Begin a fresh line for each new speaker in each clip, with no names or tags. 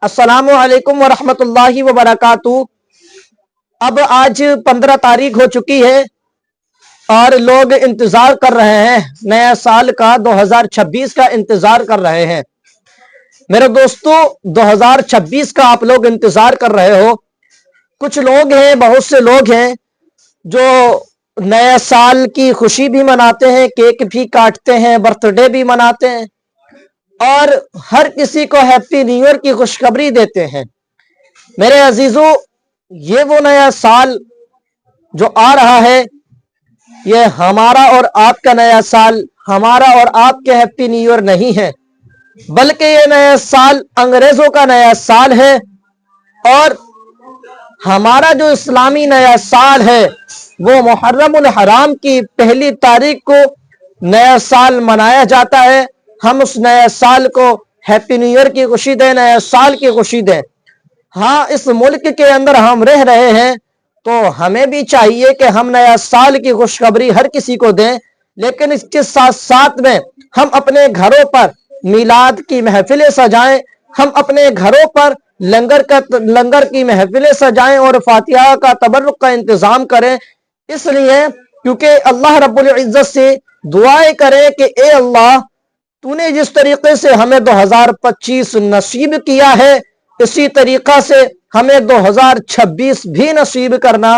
अस्सलामु अलैकुम वरहमतुल्लाहि वबरकातुहू। अब आज 15 तारीख हो चुकी है और लोग इंतजार कर रहे हैं, नया साल का 2026 का इंतजार कर रहे हैं। मेरे दोस्तों, 2026 का आप लोग इंतजार कर रहे हो। कुछ लोग हैं, बहुत से लोग हैं जो नया साल की खुशी भी मनाते हैं, केक भी काटते हैं, बर्थडे भी मनाते हैं और हर किसी को हैप्पी न्यू ईयर की खुशखबरी देते हैं। मेरे अजीजों, ये वो नया साल जो आ रहा है, ये हमारा और आपका नया साल, हमारा और आपके हैप्पी न्यू ईयर नहीं है, बल्कि ये नया साल अंग्रेजों का नया साल है। और हमारा जो इस्लामी नया साल है वो मुहर्रमुल हराम की पहली तारीख को नया साल मनाया जाता है। हम उस नया साल को हैप्पी न्यू ईयर की खुशी दें, नया साल की खुशी दें। हाँ, इस मुल्क के अंदर हम रह रहे हैं तो हमें भी चाहिए कि हम नया साल की खुशखबरी हर किसी को दें, लेकिन इसके साथ साथ में हम अपने घरों पर मिलाद की महफिलें सजाएं, हम अपने घरों पर लंगर की महफिलें सजाएं और फातिहा का तबर्रुक का इंतजाम करें। इसलिए क्योंकि अल्लाह रब्बुल इज्जत से दुआएं करें कि ए अल्लाह, तूने जिस तरीके से हमें 2025 नसीब किया है, इसी तरीका से हमें 2026 भी नसीब करना।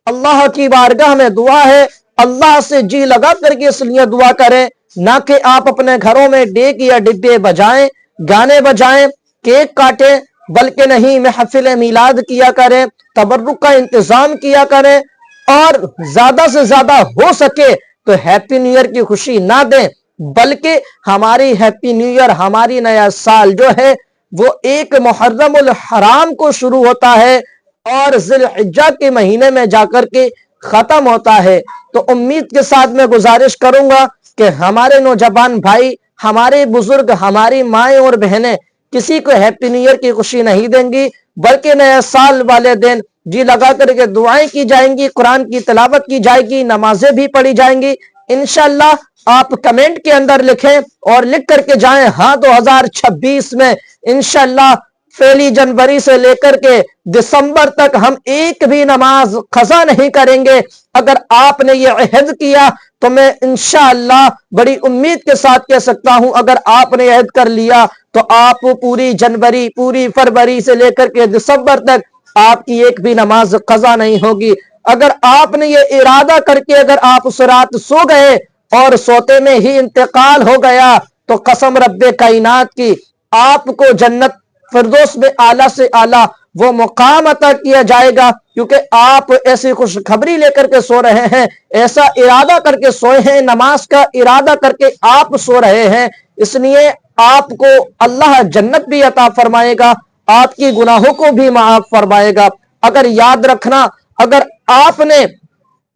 अल्लाह की बारगाह में दुआ है, अल्लाह से जी लगा करके इसलिए दुआ करें, ना कि आप अपने घरों में डेक या डिब्बे बजाएं, गाने बजाएं, केक काटें, बल्कि नहीं, महफिल मिलाद किया करें, तबर्रुक का इंतजाम किया करें और ज्यादा से ज्यादा हो सके तो हैप्पी न्यू ईयर की खुशी ना दें, बल्कि हमारी हैप्पी न्यू ईयर, हमारी नया साल जो है वो एक मुहर्रमुल हराम को शुरू होता है और ज़िलहिज्जा के महीने में जाकर के खत्म होता है। तो उम्मीद के साथ मैं गुजारिश करूंगा कि हमारे नौजवान भाई, हमारे बुजुर्ग, हमारी माएँ और बहनें किसी को हैप्पी न्यू ईयर की खुशी नहीं देंगी, बल्कि नया साल वाले दिन जी लगा करके दुआएं की जाएंगी, कुरान की तिलावत की जाएगी, नमाजें भी पढ़ी जाएंगी। इंशाल्लाह आप कमेंट के अंदर लिखें और लिख करके जाएं, हाँ 2026 में इंशाल्लाह 1 जनवरी से लेकर के दिसंबर तक हम एक भी नमाज खजा नहीं करेंगे। अगर आपने ये अहद किया तो मैं इंशाअल्लाह बड़ी उम्मीद के साथ कह सकता हूं, अगर आपने अहद कर लिया तो आप पूरी जनवरी, पूरी फरवरी से लेकर के दिसंबर तक आपकी एक भी नमाज कजा नहीं होगी। अगर आपने ये इरादा करके अगर आप उस रात सो गए और सोते में ही इंतकाल हो गया तो कसम रब्बे कायनात की, आपको जन्नत फिरदौस में आला से आला वो मुकाम अता किया जाएगा, क्योंकि आप ऐसी खुशखबरी लेकर के सो रहे हैं, ऐसा इरादा करके सोए हैं, नमाज का इरादा करके आप सो रहे हैं। इसलिए आपको अल्लाह जन्नत भी अता फरमाएगा, आपकी गुनाहों को भी माफ फरमाएगा। अगर याद रखना, अगर आपने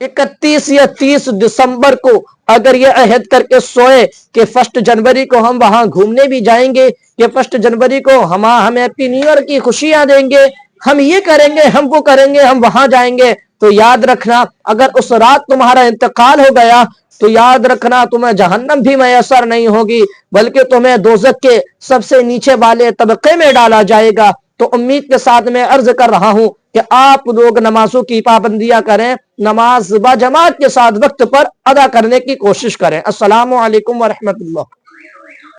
31 या 30 दिसंबर को अगर ये अहद करके सोए कि 1 जनवरी को हम वहां घूमने भी जाएंगे, कि 1 जनवरी को हम हैप्पी न्यू ईयर की खुशियां देंगे, हम ये करेंगे, हम वो करेंगे, हम वहां जाएंगे, तो याद रखना अगर उस रात तुम्हारा इंतकाल हो गया तो याद रखना तुम्हें जहन्नम भी मैसर नहीं होगी, बल्कि तुम्हें दोज़ख के सबसे नीचे वाले तबके में डाला जाएगा। तो उम्मीद के साथ मैं अर्ज कर रहा हूं कि आप लोग नमाजों की पाबंदियां करें, नमाज बाजमात के साथ वक्त पर अदा करने की कोशिश करें। अस्सलामु अलैकुम व रहमतुल्लाह।